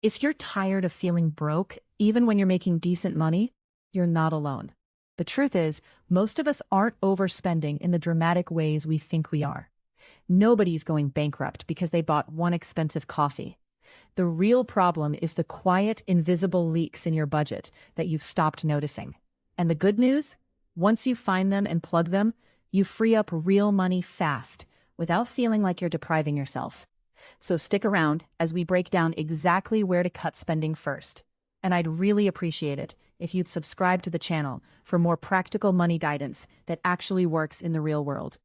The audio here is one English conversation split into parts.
If you're tired of feeling broke, even when you're making decent money, you're not alone. The truth is, most of us aren't overspending in the dramatic ways we think we are. Nobody's going bankrupt because they bought one expensive coffee. The real problem is the quiet, invisible leaks in your budget that you've stopped noticing. And the good news? Once you find them and plug them, you free up real money fast, without feeling like you're depriving yourself. So stick around as we break down exactly where to cut spending first. And I'd really appreciate it if you'd subscribe to the channel for more practical money guidance that actually works in the real world.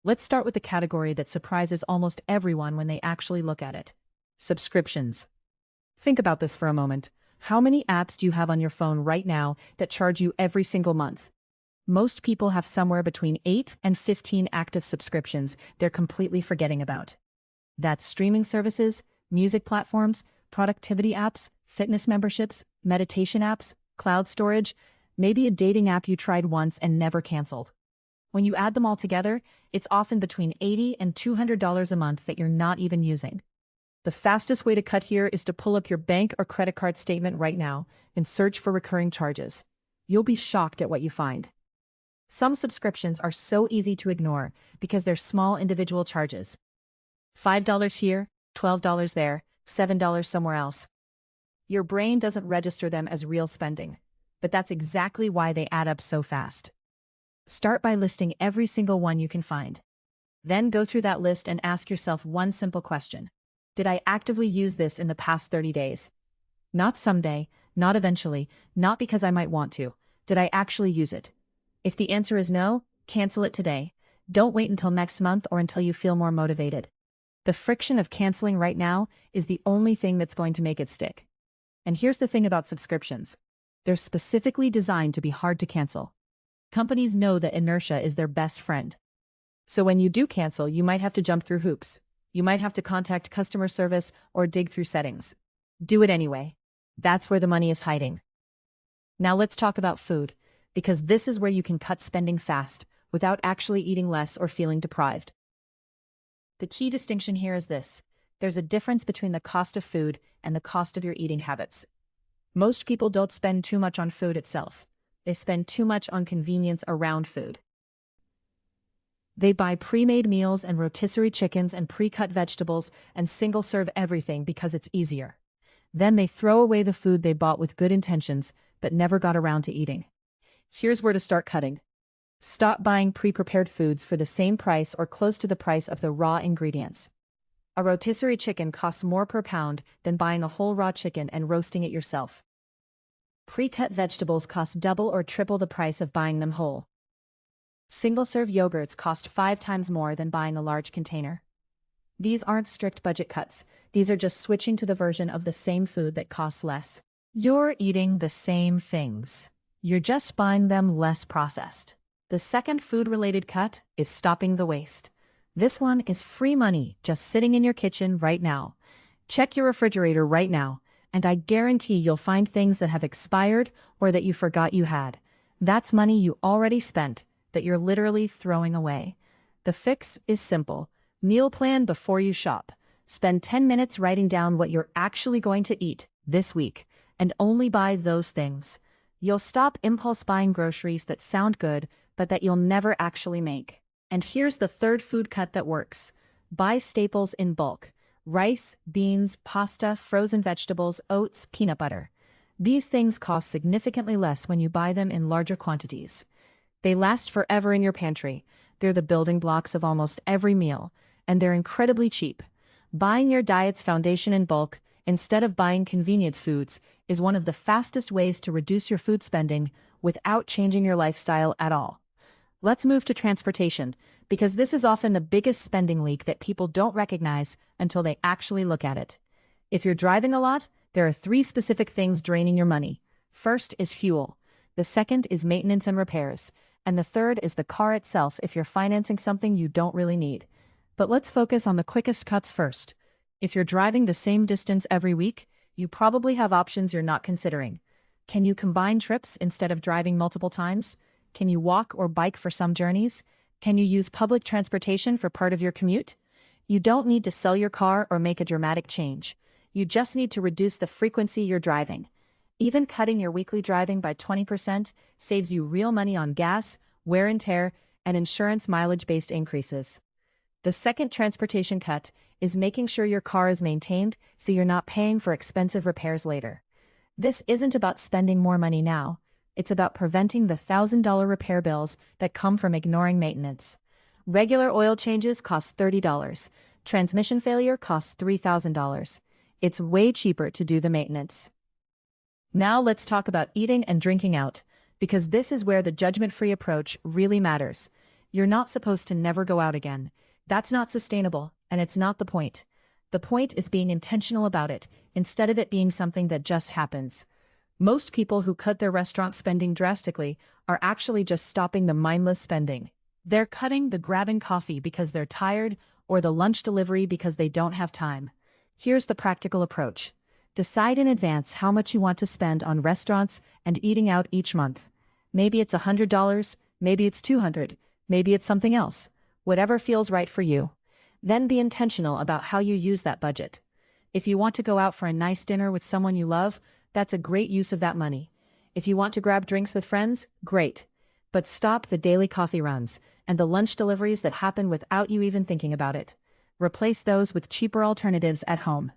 Let's start with the category that surprises almost everyone when they actually look at it: subscriptions. Think about this for a moment. How many apps do you have on your phone right now that charge you every single month? Most people have somewhere between 8 and 15 active subscriptions they're completely forgetting about. That's streaming services, music platforms, productivity apps, fitness memberships, meditation apps, cloud storage, maybe a dating app you tried once and never canceled. When you add them all together, it's often between $80 and $200 a month that you're not even using. The fastest way to cut here is to pull up your bank or credit card statement right now and search for recurring charges. You'll be shocked at what you find. Some subscriptions are so easy to ignore because they're small individual charges. $5 here, $12 there, $7 somewhere else. Your brain doesn't register them as real spending, but that's exactly why they add up so fast. Start by listing every single one you can find. Then go through that list and ask yourself one simple question. Did I actively use this in the past 30 days? Not someday, not eventually, not because I might want to. Did I actually use it? If the answer is no, cancel it today. Don't wait until next month or until you feel more motivated. The friction of canceling right now is the only thing that's going to make it stick. And here's the thing about subscriptions. They're specifically designed to be hard to cancel. Companies know that inertia is their best friend. So when you do cancel, you might have to jump through hoops. You might have to contact customer service or dig through settings. Do it anyway. That's where the money is hiding. Now let's talk about food, because this is where you can cut spending fast without actually eating less or feeling deprived. The key distinction here is this: there's a difference between the cost of food and the cost of your eating habits. Most people don't spend too much on food itself. They spend too much on convenience around food. They buy pre-made meals and rotisserie chickens and pre-cut vegetables and single-serve everything because it's easier. Then they throw away the food they bought with good intentions but never got around to eating. Here's where to start cutting. Stop buying pre-prepared foods for the same price or close to the price of the raw ingredients. A rotisserie chicken costs more per pound than buying a whole raw chicken and roasting it yourself. Pre-cut vegetables cost double or triple the price of buying them whole. Single-serve yogurts cost 5 times more than buying a large container. These aren't strict budget cuts. These are just switching to the version of the same food that costs less. You're eating the same things. You're just buying them less processed. The second food-related cut is stopping the waste. This one is free money just sitting in your kitchen right now. Check your refrigerator right now, and I guarantee you'll find things that have expired or that you forgot you had. That's money you already spent that you're literally throwing away. The fix is simple. Meal plan before you shop. Spend 10 minutes writing down what you're actually going to eat this week, and only buy those things. You'll stop impulse buying groceries that sound good, but that you'll never actually make. And here's the third food cut that works. Buy staples in bulk. Rice, beans, pasta, frozen vegetables, oats, peanut butter. These things cost significantly less when you buy them in larger quantities. They last forever in your pantry. They're the building blocks of almost every meal, and they're incredibly cheap. Buying your diet's foundation in bulk, instead of buying convenience foods, is one of the fastest ways to reduce your food spending without changing your lifestyle at all. Let's move to transportation, because this is often the biggest spending leak that people don't recognize until they actually look at it. If you're driving a lot, there are 3 specific things draining your money. First is fuel. The second is maintenance and repairs. And the third is the car itself if you're financing something you don't really need. But let's focus on the quickest cuts first. If you're driving the same distance every week, you probably have options you're not considering. Can you combine trips instead of driving multiple times? Can you walk or bike for some journeys? Can you use public transportation for part of your commute? You don't need to sell your car or make a dramatic change. You just need to reduce the frequency you're driving. Even cutting your weekly driving by 20% saves you real money on gas, wear and tear, and insurance mileage-based increases. The second transportation cut is making sure your car is maintained so you're not paying for expensive repairs later. This isn't about spending more money now. It's about preventing the $1,000 repair bills that come from ignoring maintenance. Regular oil changes cost $30. Transmission failure costs $3,000. It's way cheaper to do the maintenance. Now let's talk about eating and drinking out, because this is where the judgment-free approach really matters. You're not supposed to never go out again. That's not sustainable, and it's not the point. The point is being intentional about it, instead of it being something that just happens. Most people who cut their restaurant spending drastically are actually just stopping the mindless spending. They're cutting the grabbing coffee because they're tired, or the lunch delivery because they don't have time. Here's the practical approach. Decide in advance how much you want to spend on restaurants and eating out each month. Maybe it's $100, maybe it's $200, maybe it's something else. Whatever feels right for you. Then be intentional about how you use that budget. If you want to go out for a nice dinner with someone you love, that's a great use of that money. If you want to grab drinks with friends, great. But stop the daily coffee runs and the lunch deliveries that happen without you even thinking about it. Replace those with cheaper alternatives at home.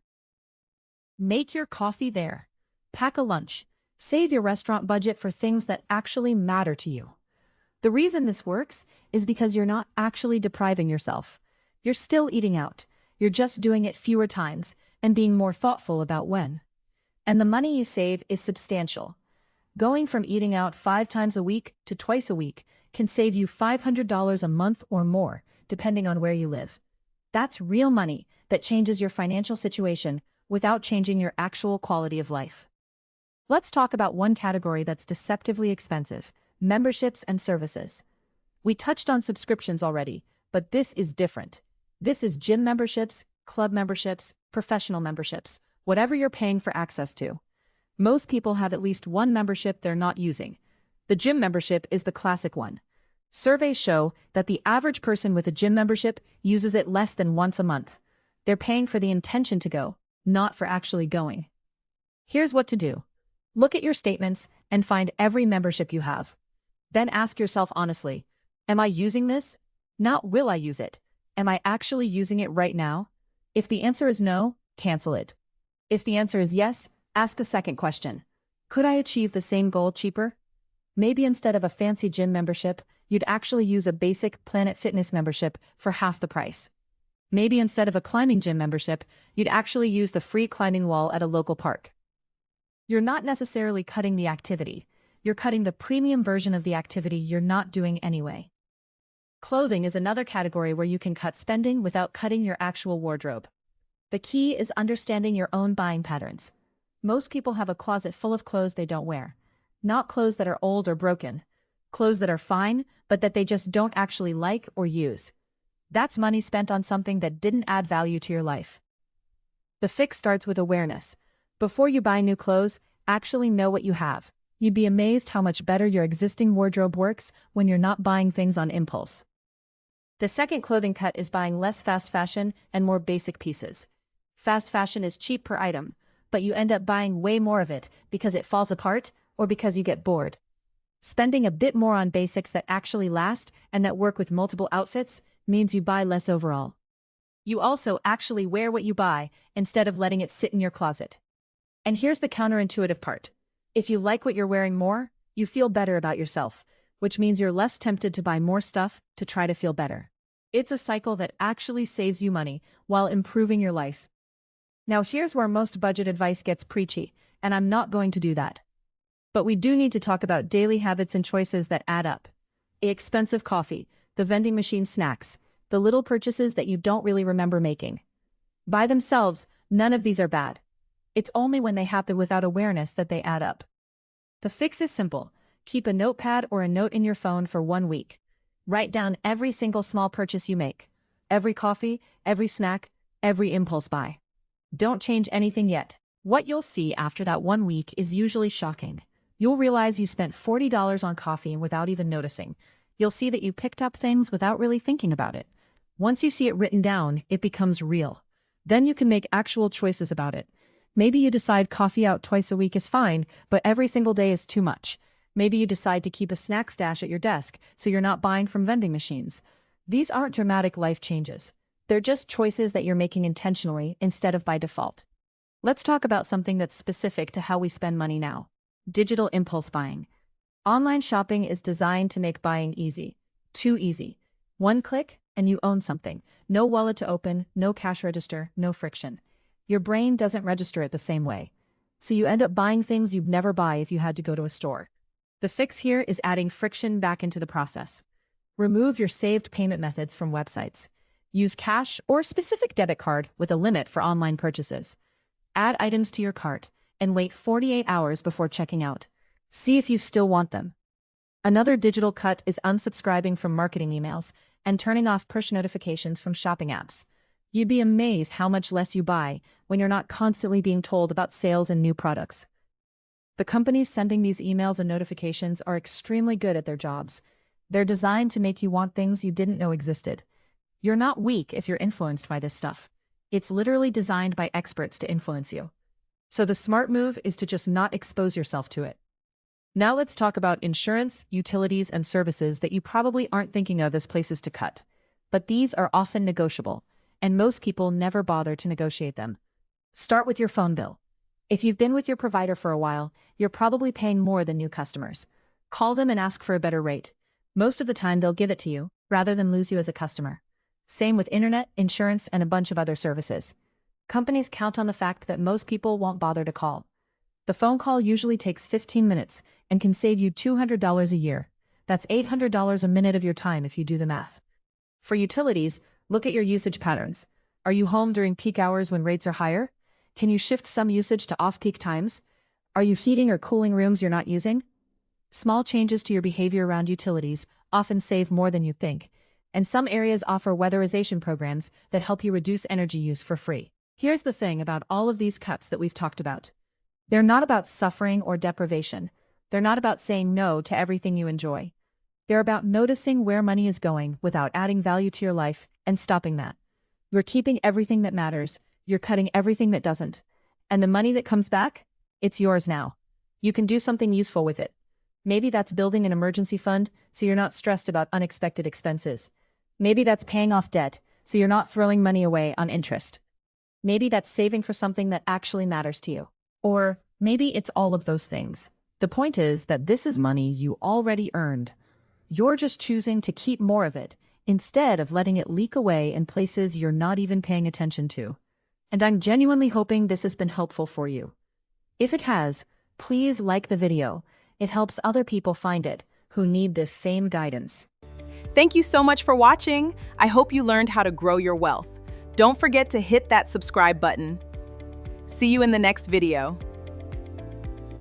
Make your coffee there. Pack a lunch. Save your restaurant budget for things that actually matter to you. The reason this works is because you're not actually depriving yourself. You're still eating out. You're just doing it fewer times and being more thoughtful about when. And the money you save is substantial. Going from eating out 5 times a week to twice a week can save you $500 a month or more, depending on where you live. That's real money that changes your financial situation without changing your actual quality of life. Let's talk about one category that's deceptively expensive: memberships and services. We touched on subscriptions already, but this is different. This is gym memberships, club memberships, professional memberships, whatever you're paying for access to. Most people have at least one membership they're not using. The gym membership is the classic one. Surveys show that the average person with a gym membership uses it less than once a month. They're paying for the intention to go, not for actually going. Here's what to do. Look at your statements and find every membership you have. Then ask yourself honestly, am I using this? Not will I use it. Am I actually using it right now? If the answer is no, cancel it. If the answer is yes, ask the second question. Could I achieve the same goal cheaper? Maybe instead of a fancy gym membership, you'd actually use a basic Planet Fitness membership for half the price. Maybe instead of a climbing gym membership, you'd actually use the free climbing wall at a local park. You're not necessarily cutting the activity. You're cutting the premium version of the activity you're not doing anyway. Clothing is another category where you can cut spending without cutting your actual wardrobe. The key is understanding your own buying patterns. Most people have a closet full of clothes they don't wear. Not clothes that are old or broken. Clothes that are fine, but that they just don't actually like or use. That's money spent on something that didn't add value to your life. The fix starts with awareness. Before you buy new clothes, actually know what you have. You'd be amazed how much better your existing wardrobe works when you're not buying things on impulse. The second clothing cut is buying less fast fashion and more basic pieces. Fast fashion is cheap per item, but you end up buying way more of it because it falls apart or because you get bored. Spending a bit more on basics that actually last and that work with multiple outfits means you buy less overall. You also actually wear what you buy instead of letting it sit in your closet. And here's the counterintuitive part. If you like what you're wearing more, you feel better about yourself, which means you're less tempted to buy more stuff to try to feel better. It's a cycle that actually saves you money while improving your life. Now here's where most budget advice gets preachy, and I'm not going to do that. But we do need to talk about daily habits and choices that add up. The expensive coffee, the vending machine snacks, the little purchases that you don't really remember making. By themselves, none of these are bad. It's only when they happen without awareness that they add up. The fix is simple. Keep a notepad or a note in your phone for 1 week. Write down every single small purchase you make. Every coffee, every snack, every impulse buy. Don't change anything yet. What you'll see after that 1 week is usually shocking. You'll realize you spent $40 on coffee without even noticing. You'll see that you picked up things without really thinking about it. Once you see it written down, it becomes real. Then you can make actual choices about it. Maybe you decide coffee out twice a week is fine, but every single day is too much. Maybe you decide to keep a snack stash at your desk so you're not buying from vending machines. These aren't dramatic life changes. They're just choices that you're making intentionally instead of by default. Let's talk about something that's specific to how we spend money now. Digital impulse buying. Online shopping is designed to make buying easy. Too easy. One click, and you own something. No wallet to open, no cash register, no friction. Your brain doesn't register it the same way. So you end up buying things you'd never buy if you had to go to a store. The fix here is adding friction back into the process. Remove your saved payment methods from websites. Use cash or specific debit card with a limit for online purchases. Add items to your cart and wait 48 hours before checking out. See if you still want them. Another digital cut is unsubscribing from marketing emails and turning off push notifications from shopping apps. You'd be amazed how much less you buy when you're not constantly being told about sales and new products. The companies sending these emails and notifications are extremely good at their jobs. They're designed to make you want things you didn't know existed. You're not weak if you're influenced by this stuff. It's literally designed by experts to influence you. So the smart move is to just not expose yourself to it. Now let's talk about insurance, utilities, and services that you probably aren't thinking of as places to cut. But these are often negotiable, and most people never bother to negotiate them. Start with your phone bill. If you've been with your provider for a while, you're probably paying more than new customers. Call them and ask for a better rate. Most of the time they'll give it to you, rather than lose you as a customer. Same with internet, insurance, and a bunch of other services. Companies count on the fact that most people won't bother to call. The phone call usually takes 15 minutes and can save you $200 a year. That's $800 a minute of your time if you do the math. For utilities, look at your usage patterns. Are you home during peak hours when rates are higher? Can you shift some usage to off-peak times? Are you heating or cooling rooms you're not using? Small changes to your behavior around utilities often save more than you think, and some areas offer weatherization programs that help you reduce energy use for free. Here's the thing about all of these cuts that we've talked about. They're not about suffering or deprivation. They're not about saying no to everything you enjoy. They're about noticing where money is going without adding value to your life and stopping that. You're keeping everything that matters. You're cutting everything that doesn't. And the money that comes back, it's yours now. You can do something useful with it. Maybe that's building an emergency fund so you're not stressed about unexpected expenses. Maybe that's paying off debt so you're not throwing money away on interest. Maybe that's saving for something that actually matters to you. Or maybe it's all of those things. The point is that this is money you already earned. You're just choosing to keep more of it instead of letting it leak away in places you're not even paying attention to. And I'm genuinely hoping this has been helpful for you. If it has, please like the video. It helps other people find it who need this same guidance. Thank you so much for watching. I hope you learned how to grow your wealth. Don't forget to hit that subscribe button. See you in the next video.